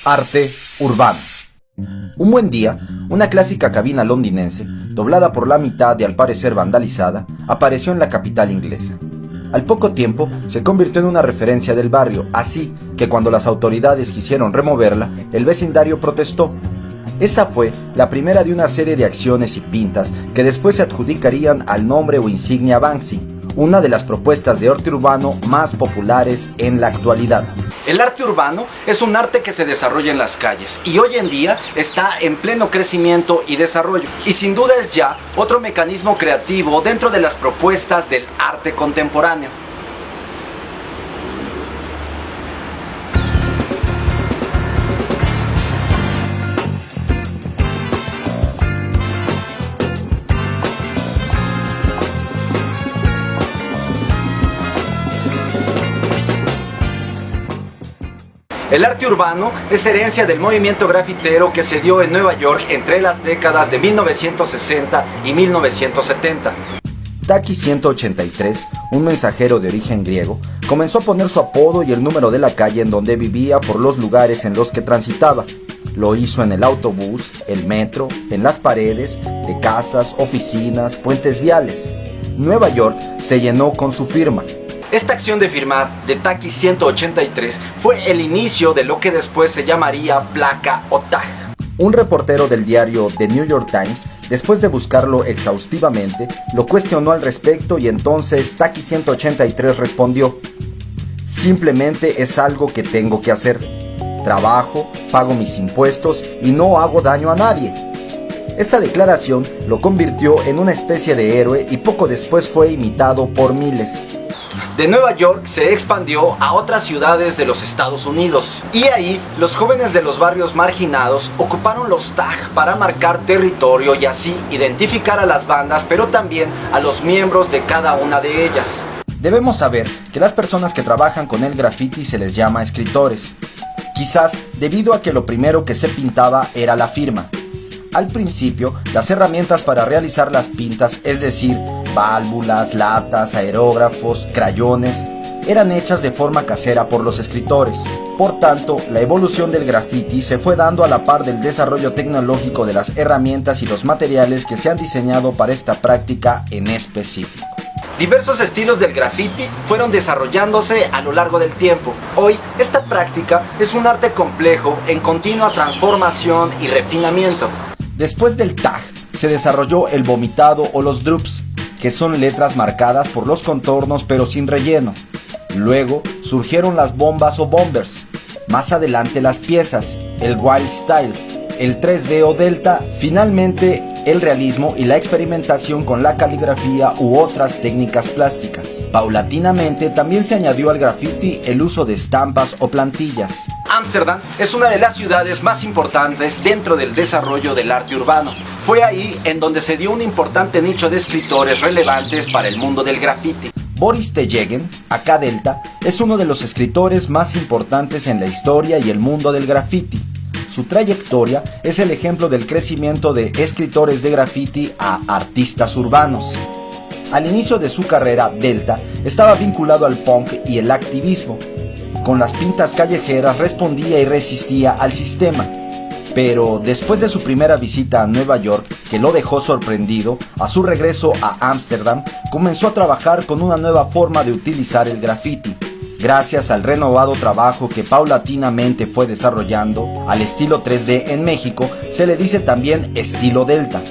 Arte urbano. Un buen día, una clásica cabina londinense, doblada por la mitad y al parecer vandalizada, apareció en la capital inglesa. Al poco tiempo, se convirtió en una referencia del barrio, así que cuando las autoridades quisieron removerla, el vecindario protestó. Esa fue la primera de una serie de acciones y pintas que después se adjudicarían al nombre o insignia Banksy, una de las propuestas de arte urbano más populares en la actualidad. El arte urbano es un arte que se desarrolla en las calles y hoy en día está en pleno crecimiento y desarrollo. Y sin duda es ya otro mecanismo creativo dentro de las propuestas del arte contemporáneo. El arte urbano es herencia del movimiento grafitero que se dio en Nueva York entre las décadas de 1960 y 1970. Taki 183, un mensajero de origen griego, comenzó a poner su apodo y el número de la calle en donde vivía por los lugares en los que transitaba. Lo hizo en el autobús, el metro, en las paredes de casas, oficinas, puentes viales. Nueva York se llenó con su firma. Esta acción de firmar de Taki 183 fue el inicio de lo que después se llamaría placa o tag. Un reportero del diario The New York Times, después de buscarlo exhaustivamente, lo cuestionó al respecto y entonces Taki 183 respondió: simplemente es algo que tengo que hacer. Trabajo, pago mis impuestos y no hago daño a nadie. Esta declaración lo convirtió en una especie de héroe y poco después fue imitado por miles. De Nueva York se expandió a otras ciudades de los Estados Unidos y ahí los jóvenes de los barrios marginados ocuparon los tag para marcar territorio y así identificar a las bandas, pero también a los miembros de cada una de ellas. Debemos saber que las personas que trabajan con el graffiti se les llama escritores, quizás debido a que lo primero que se pintaba era la firma. Al principio, las herramientas para realizar las pintas, es decir, válvulas, latas, aerógrafos, crayones, eran hechas de forma casera por los escritores. Por tanto, la evolución del graffiti se fue dando a la par del desarrollo tecnológico de las herramientas y los materiales que se han diseñado para esta práctica en específico. Diversos estilos del graffiti fueron desarrollándose a lo largo del tiempo. Hoy, esta práctica es un arte complejo en continua transformación y refinamiento. Después del tag, se desarrolló el vomitado o los drupes, que son letras marcadas por los contornos pero sin relleno. Luego surgieron las bombas o bombers. Más adelante las piezas, el wild style, el 3D o delta, finalmente el realismo y la experimentación con la caligrafía u otras técnicas plásticas. Paulatinamente también se añadió al graffiti el uso de estampas o plantillas. Ámsterdam es una de las ciudades más importantes dentro del desarrollo del arte urbano. Fue ahí en donde se dio un importante nicho de escritores relevantes para el mundo del graffiti. Boris Tellegen, acá Delta, es uno de los escritores más importantes en la historia y el mundo del graffiti. Su trayectoria es el ejemplo del crecimiento de escritores de graffiti a artistas urbanos. Al inicio de su carrera, Delta estaba vinculado al punk y el activismo. Con las pintas callejeras respondía y resistía al sistema. Pero después de su primera visita a Nueva York, que lo dejó sorprendido, a su regreso a Ámsterdam, comenzó a trabajar con una nueva forma de utilizar el graffiti. Gracias al renovado trabajo que paulatinamente fue desarrollando, al estilo 3D en México se le dice también estilo Delta.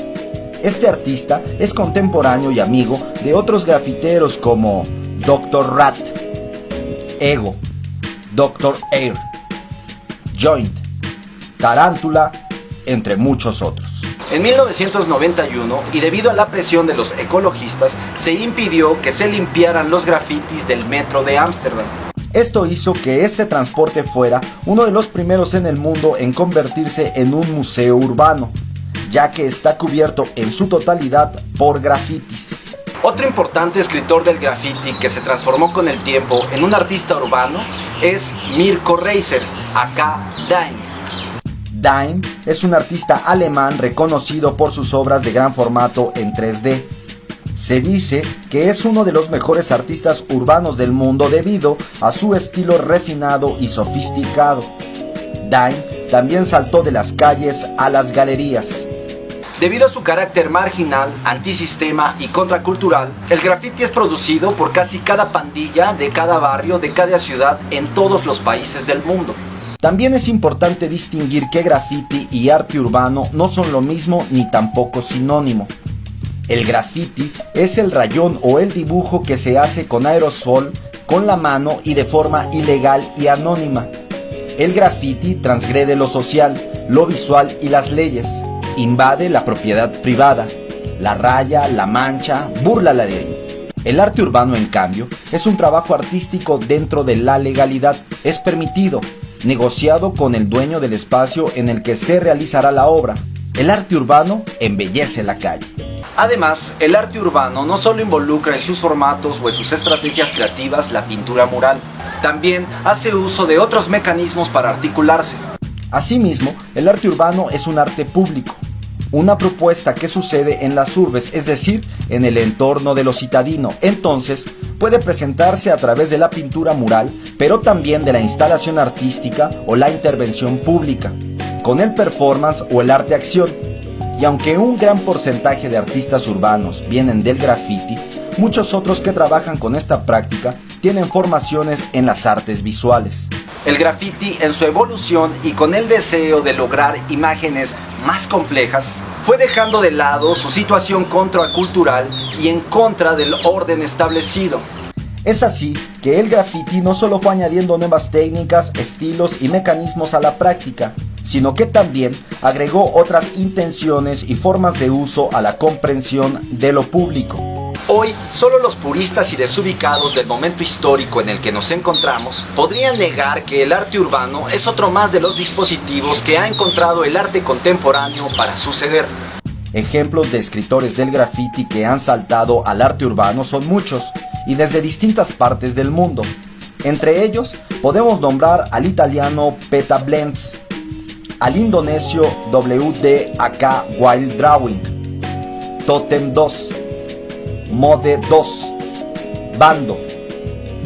Este artista es contemporáneo y amigo de otros grafiteros como Dr. Rat, Ego, Dr. Air, Joint, Tarántula, entre muchos otros. En 1991, y debido a la presión de los ecologistas, se impidió que se limpiaran los grafitis del metro de Ámsterdam. Esto hizo que este transporte fuera uno de los primeros en el mundo en convertirse en un museo urbano, ya que está cubierto en su totalidad por grafitis. Otro importante escritor del graffiti que se transformó con el tiempo en un artista urbano es Mirko Reiser, aka Dime. Dime es un artista alemán reconocido por sus obras de gran formato en 3D. Se dice que es uno de los mejores artistas urbanos del mundo debido a su estilo refinado y sofisticado. Dime también saltó de las calles a las galerías. Debido a su carácter marginal, antisistema y contracultural, el graffiti es producido por casi cada pandilla de cada barrio de cada ciudad en todos los países del mundo. También es importante distinguir que graffiti y arte urbano no son lo mismo ni tampoco sinónimo. El graffiti es el rayón o el dibujo que se hace con aerosol, con la mano y de forma ilegal y anónima. El graffiti transgrede lo social, lo visual y las leyes. Invade la propiedad privada, la raya, la mancha, burla la ley. El arte urbano, en cambio, es un trabajo artístico dentro de la legalidad. Es permitido, negociado con el dueño del espacio en el que se realizará la obra. El arte urbano embellece la calle. Además, el arte urbano no solo involucra en sus formatos o en sus estrategias creativas la pintura mural, también hace uso de otros mecanismos para articularse. Asimismo, el arte urbano es un arte público, una propuesta que sucede en las urbes, es decir, en el entorno de lo citadino. Entonces, puede presentarse a través de la pintura mural, pero también de la instalación artística o la intervención pública, con el performance o el arte-acción. Y aunque un gran porcentaje de artistas urbanos vienen del graffiti, muchos otros que trabajan con esta práctica tienen formaciones en las artes visuales. El graffiti, en su evolución y con el deseo de lograr imágenes más complejas, fue dejando de lado su situación contracultural y en contra del orden establecido. Es así que el graffiti no solo fue añadiendo nuevas técnicas, estilos y mecanismos a la práctica, sino que también agregó otras intenciones y formas de uso a la comprensión de lo público. Hoy, solo los puristas y desubicados del momento histórico en el que nos encontramos podrían negar que el arte urbano es otro más de los dispositivos que ha encontrado el arte contemporáneo para suceder. Ejemplos de escritores del graffiti que han saltado al arte urbano son muchos y desde distintas partes del mundo. Entre ellos, podemos nombrar al italiano Peta Blends, al indonesio WDAK Wild Drawing, Totem 2, Mode 2, Bando,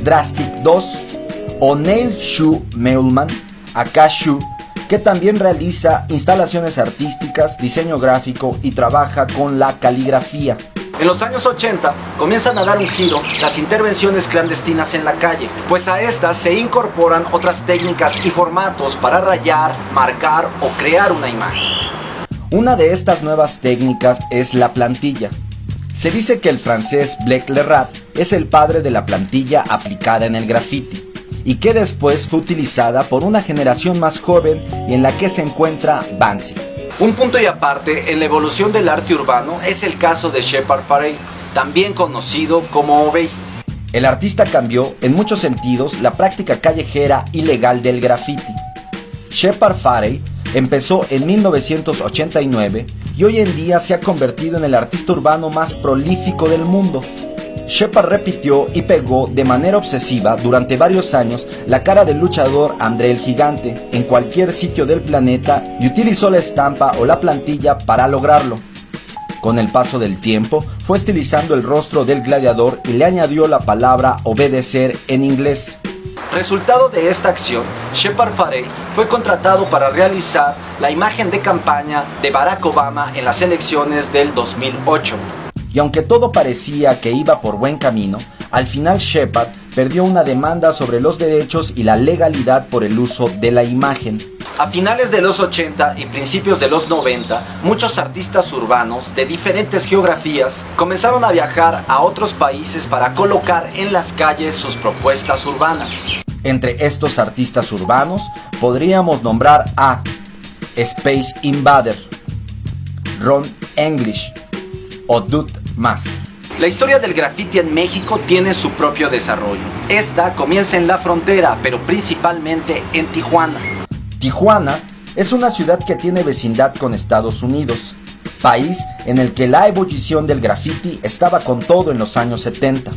Drastic 2 o Neil Shu Meulman, Akashu, que también realiza instalaciones artísticas, diseño gráfico y trabaja con la caligrafía. En los años 80 comienzan a dar un giro las intervenciones clandestinas en la calle, pues a estas se incorporan otras técnicas y formatos para rayar, marcar o crear una imagen. Una de estas nuevas técnicas es la plantilla. Se dice que el francés Blake Lerat es el padre de la plantilla aplicada en el graffiti y que después fue utilizada por una generación más joven y en la que se encuentra Banksy. Un punto y aparte en la evolución del arte urbano es el caso de Shepard Fairey, también conocido como Obey. El artista cambió en muchos sentidos la práctica callejera y legal del graffiti. Shepard Fairey empezó en 1989 y hoy en día se ha convertido en el artista urbano más prolífico del mundo. Shepard repitió y pegó de manera obsesiva durante varios años la cara del luchador André el Gigante en cualquier sitio del planeta y utilizó la estampa o la plantilla para lograrlo. Con el paso del tiempo fue estilizando el rostro del gladiador y le añadió la palabra obedecer en inglés. Resultado de esta acción, Shepard Fairey fue contratado para realizar la imagen de campaña de Barack Obama en las elecciones del 2008. Y aunque todo parecía que iba por buen camino, al final Shepard perdió una demanda sobre los derechos y la legalidad por el uso de la imagen. A finales de los 80 y principios de los 90, muchos artistas urbanos de diferentes geografías comenzaron a viajar a otros países para colocar en las calles sus propuestas urbanas. Entre estos artistas urbanos podríamos nombrar a Space Invader, Ron English o Dude Master. La historia del graffiti en México tiene su propio desarrollo. Esta comienza en la frontera, pero principalmente en Tijuana. Tijuana es una ciudad que tiene vecindad con Estados Unidos, país en el que la ebullición del graffiti estaba con todo en los años 70.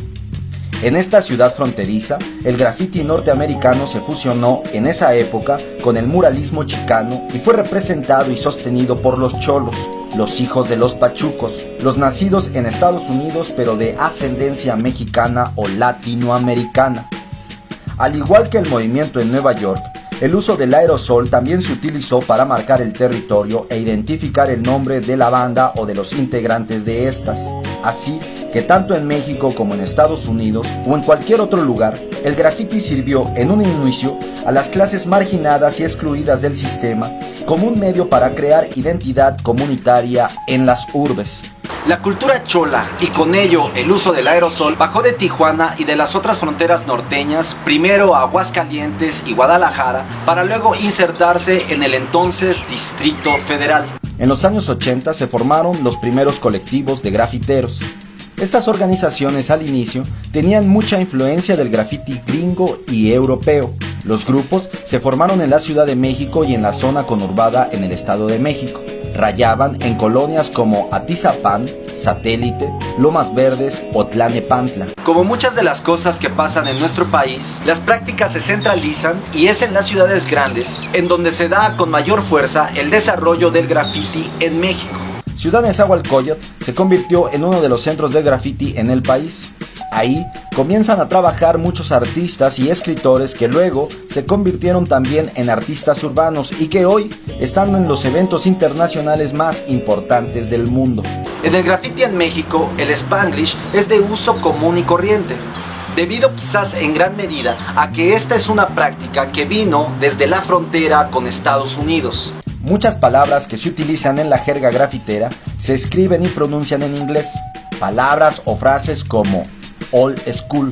En esta ciudad fronteriza, el graffiti norteamericano se fusionó en esa época con el muralismo chicano y fue representado y sostenido por los cholos, los hijos de los pachucos, los nacidos en Estados Unidos pero de ascendencia mexicana o latinoamericana. Al igual que el movimiento en Nueva York, El uso del aerosol también se utilizó para marcar el territorio e identificar el nombre de la banda o de los integrantes de estas. Así que tanto en México como en Estados Unidos o en cualquier otro lugar, el graffiti sirvió en un inicio a las clases marginadas y excluidas del sistema como un medio para crear identidad comunitaria en las urbes. La cultura chola y con ello el uso del aerosol bajó de Tijuana y de las otras fronteras norteñas, primero a Aguascalientes y Guadalajara, para luego insertarse en el entonces Distrito Federal. En los años 80 se formaron los primeros colectivos de grafiteros. Estas organizaciones al inicio tenían mucha influencia del graffiti gringo y europeo. Los grupos se formaron en la Ciudad de México y en la zona conurbada en el Estado de México. Rayaban en colonias como Atizapán, Satélite, Lomas Verdes o Tlalnepantla. Como muchas de las cosas que pasan en nuestro país, las prácticas se centralizan y es en las ciudades grandes en donde se da con mayor fuerza el desarrollo del graffiti en México. Ciudad Nezahualcóyotl se convirtió en uno de los centros de graffiti en el país. Ahí comienzan a trabajar muchos artistas y escritores que luego se convirtieron también en artistas urbanos y que hoy están en los eventos internacionales más importantes del mundo. En el graffiti en México, el Spanglish es de uso común y corriente, debido quizás en gran medida a que esta es una práctica que vino desde la frontera con Estados Unidos. Muchas palabras que se utilizan en la jerga grafitera se escriben y pronuncian en inglés. Palabras o frases como old school,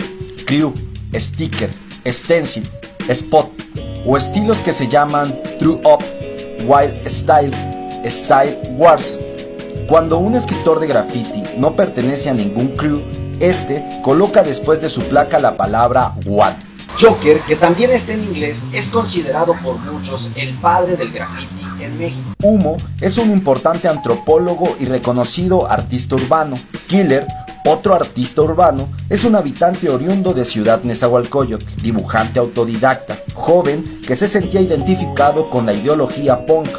crew, sticker, stencil, spot o estilos que se llaman true up, wild style, style wars. Cuando un escritor de graffiti no pertenece a ningún crew, este coloca después de su placa la palabra one. Joker, que también está en inglés, es considerado por muchos el padre del graffiti en México. Humo es un importante antropólogo y reconocido artista urbano. Killer, otro artista urbano, es un habitante oriundo de Ciudad Nezahualcóyotl, dibujante autodidacta, joven que se sentía identificado con la ideología punk,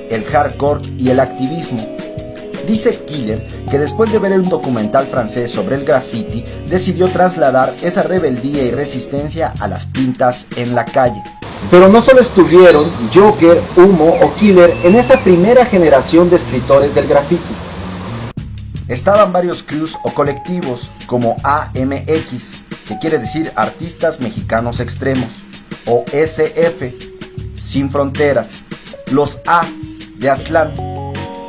el hardcore y el activismo. Dice Killer que después de ver un documental francés sobre el graffiti, decidió trasladar esa rebeldía y resistencia a las pintas en la calle. Pero no solo estuvieron Joker, Humo o Killer en esa primera generación de escritores del graffiti. Estaban varios crews o colectivos como AMX, que quiere decir Artistas Mexicanos Extremos, o SF, Sin Fronteras, los A de Aztlán,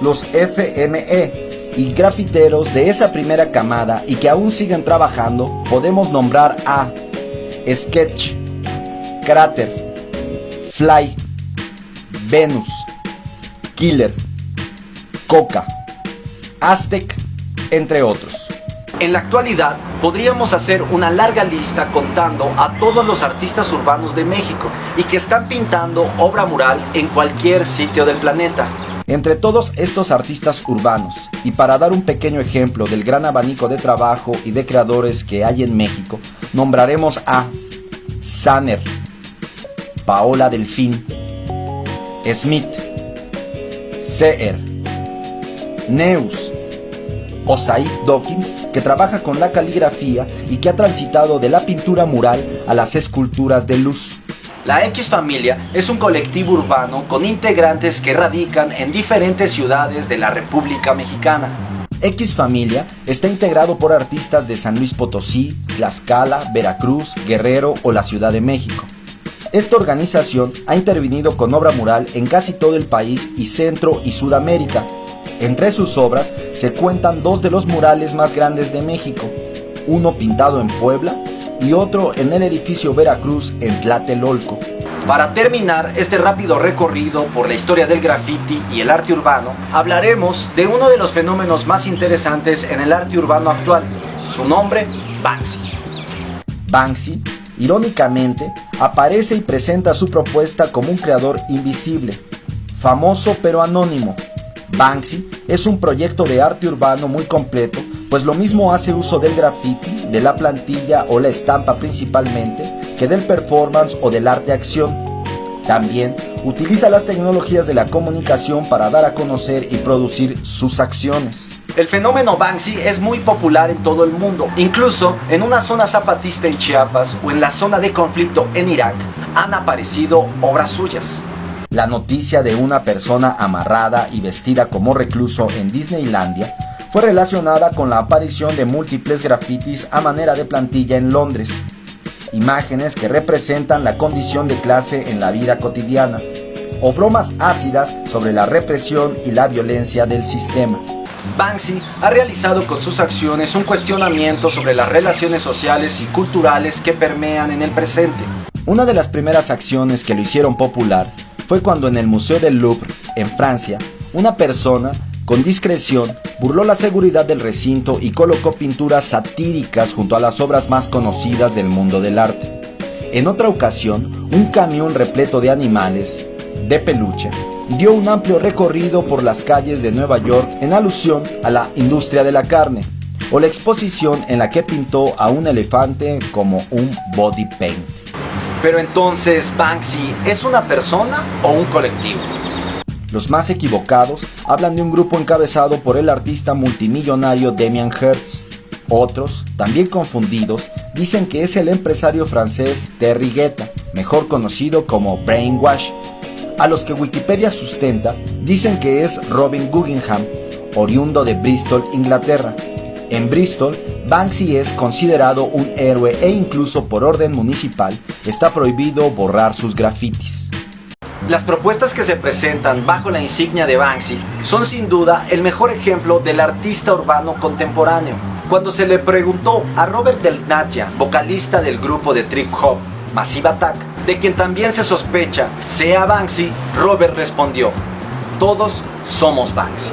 los FME y grafiteros de esa primera camada y que aún siguen trabajando, podemos nombrar a Sketch, Cráter, Fly, Venus, Killer, Coca, Aztec, entre otros. En la actualidad, podríamos hacer una larga lista contando a todos los artistas urbanos de México y que están pintando obra mural en cualquier sitio del planeta. Entre todos estos artistas urbanos, y para dar un pequeño ejemplo del gran abanico de trabajo y de creadores que hay en México, nombraremos a Sanner, Paola Delfín, Smith, Seher, Neus, Osaid Dawkins, que trabaja con la caligrafía y que ha transitado de la pintura mural a las esculturas de luz. La X Familia es un colectivo urbano con integrantes que radican en diferentes ciudades de la República Mexicana. X Familia está integrado por artistas de San Luis Potosí, Tlaxcala, Veracruz, Guerrero o la Ciudad de México. Esta organización ha intervenido con obra mural en casi todo el país y Centro y Sudamérica. Entre sus obras se cuentan dos de los murales más grandes de México, uno pintado en Puebla y otro en el edificio Veracruz en Tlatelolco. Para terminar este rápido recorrido por la historia del graffiti y el arte urbano, hablaremos de uno de los fenómenos más interesantes en el arte urbano actual, su nombre, Banksy. Banksy, irónicamente, aparece y presenta su propuesta como un creador invisible, famoso pero anónimo. Banksy es un proyecto de arte urbano muy completo, pues lo mismo hace uso del graffiti, de la plantilla o la estampa principalmente, que del performance o del arte acción. También utiliza las tecnologías de la comunicación para dar a conocer y producir sus acciones. El fenómeno Banksy es muy popular en todo el mundo, incluso en una zona zapatista en Chiapas o en la zona de conflicto en Irak. han aparecido obras suyas. La noticia de una persona amarrada y vestida como recluso en Disneylandia fue relacionada con la aparición de múltiples grafitis a manera de plantilla en Londres, imágenes que representan la condición de clase en la vida cotidiana, o bromas ácidas sobre la represión y la violencia del sistema. Banksy ha realizado con sus acciones un cuestionamiento sobre las relaciones sociales y culturales que permean en el presente. Una de las primeras acciones que lo hicieron popular fue cuando en el Museo del Louvre, en Francia, una persona, con discreción, burló la seguridad del recinto y colocó pinturas satíricas junto a las obras más conocidas del mundo del arte. En otra ocasión, un camión repleto de animales, de peluche, dio un amplio recorrido por las calles de Nueva York en alusión a la industria de la carne, o la exposición en la que pintó a un elefante como un body paint. Pero entonces, ¿Banksy es una persona o un colectivo? Los más equivocados hablan de un grupo encabezado por el artista multimillonario Damien Hirst. Otros, también confundidos, dicen que es el empresario francés Terry Guetta, mejor conocido como Brainwash. A los que Wikipedia sustenta, dicen que es Robin Guggenheim, oriundo de Bristol, Inglaterra. En Bristol, Banksy es considerado un héroe e incluso por orden municipal está prohibido borrar sus grafitis. Las propuestas que se presentan bajo la insignia de Banksy son sin duda el mejor ejemplo del artista urbano contemporáneo. Cuando se le preguntó a Robert Del Naja, vocalista del grupo de trip hop Massive Attack, de quien también se sospecha sea Banksy, Robert respondió: todos somos Banksy.